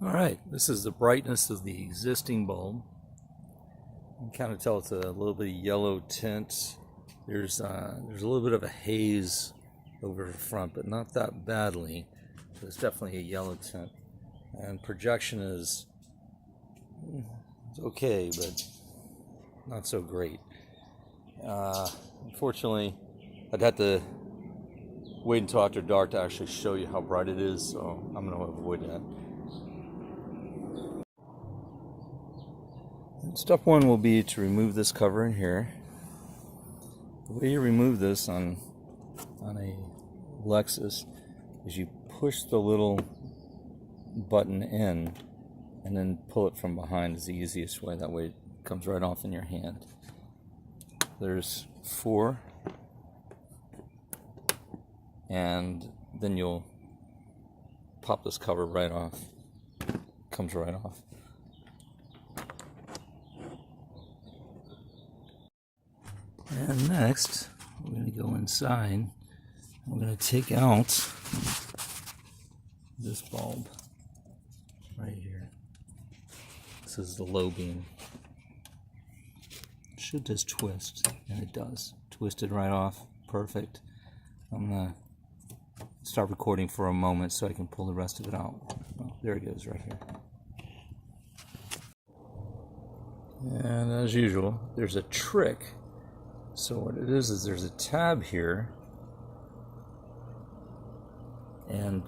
Alright, this is the brightness of the existing bulb. You can kind of tell it's a little bit of yellow tint. There's a little bit of a haze over the front, but not that badly. It's definitely a yellow tint. And projection is it's okay, but not so great. Unfortunately, I'd have to wait until after dark to actually show you how bright it is, so I'm going to avoid that. Step one will be to remove this cover in here. The way you remove this on a Lexus is you push the little button in and then pull it from behind is the easiest way. That way it comes right off in your hand. There's 4, and then you'll pop this cover right off. Comes right off. And next, we're going to go inside. We're going to take out this bulb right here. This is the low beam. It should just twist, and it does. Twisted right off. Perfect. I'm going to start recording for a moment so I can pull the rest of it out. Oh, there it goes right here. And as usual, there's a trick. So what it is there's a tab here, and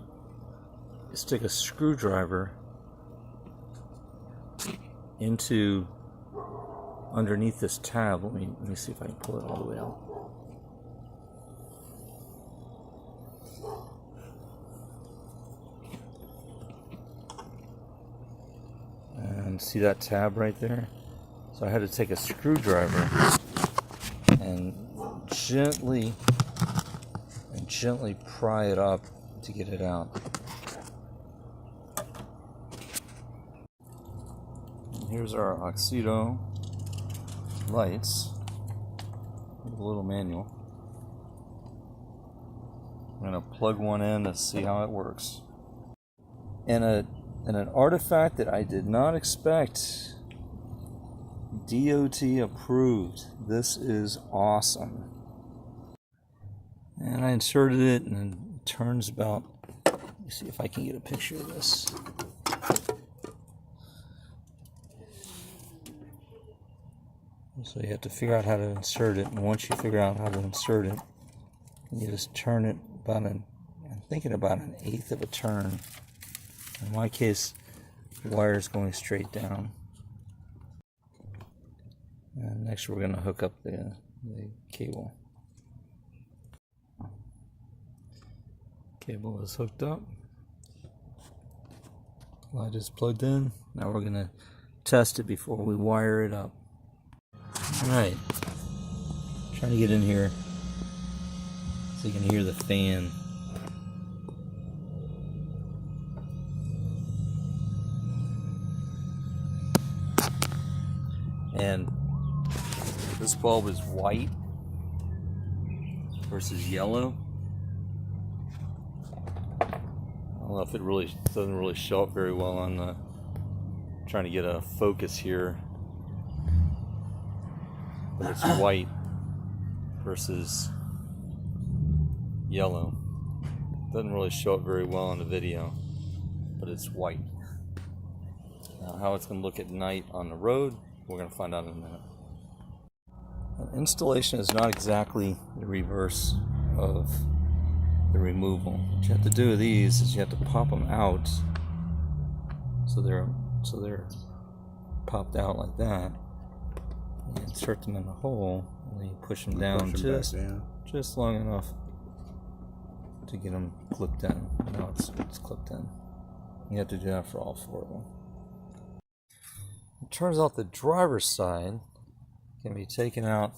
you stick a screwdriver into underneath this tab. Let me see if I can pull it all the way out. And see that tab right there? So I had to take a screwdriver and gently pry it up to get it out. And here's our Auxito lights with a little manual. I'm going to plug one in to see how it works. And an artifact that I did not expect. DOT approved. This is awesome. And I inserted it, and it turns about, let me see if I can get a picture of this. So you have to figure out how to insert it, and once you figure out how to insert it, you just turn it about I'm thinking about an 1/8 of a turn. In my case, the wire is going straight down. And next we're going to hook up the cable. Cable is hooked up. Light is plugged in. Now we're going to test it before we wire it up. Alright. Trying to get in here so you can hear the fan. And this bulb is white versus yellow. I don't know if it really doesn't really show up very well on the trying to get a focus here, but it's white versus yellow. Doesn't really show up very well on the video, but it's white. Now, how it's going to look at night on the road, we're going to find out in a minute. Installation is not exactly the reverse of the removal. What you have to do with these is you have to pop them out so they're popped out like that. You insert them in the hole, and then you push them down just long enough to get them clipped in. Now it's clipped in. You have to do that for all 4 of them. It turns out the driver's side can be taken out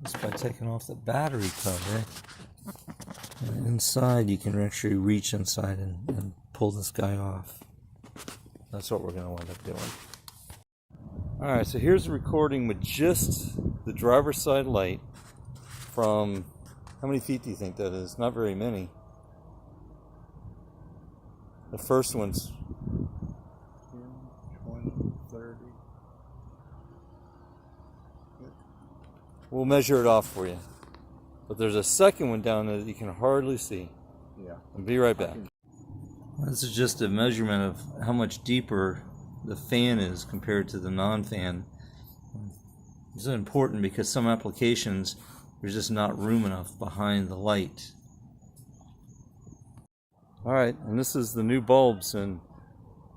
just by taking off the battery cover. And inside you can actually reach inside and pull this guy off. That's what we're going to wind up doing. Alright, so here's a recording with just the driver's side light from, how many feet do you think that is? Not very many. The first one's we'll measure it off for you. But there's a second one down there that you can hardly see. Yeah. I'll be right back. This is just a measurement of how much deeper the fan is compared to the non-fan. This is important because some applications there's just not room enough behind the light. Alright, and this is the new bulbs in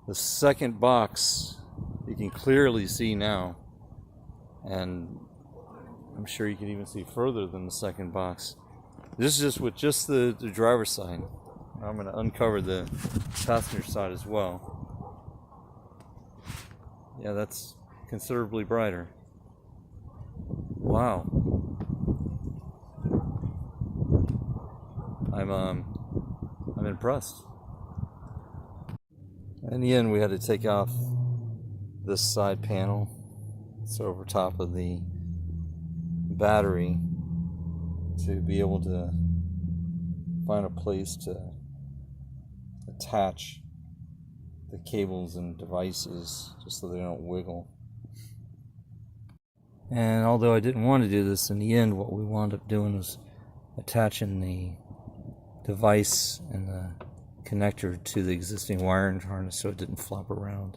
the second box. You can clearly see now. And I'm sure you can even see further than the second box. This is just with just the driver's side. I'm going to uncover the passenger side as well. Yeah, that's considerably brighter. Wow. I'm impressed. In the end, we had to take off this side panel. It's over top of the battery to be able to find a place to attach the cables and devices just so they don't wiggle. And although I didn't want to do this, in the end what we wound up doing was attaching the device and the connector to the existing wiring harness so it didn't flop around.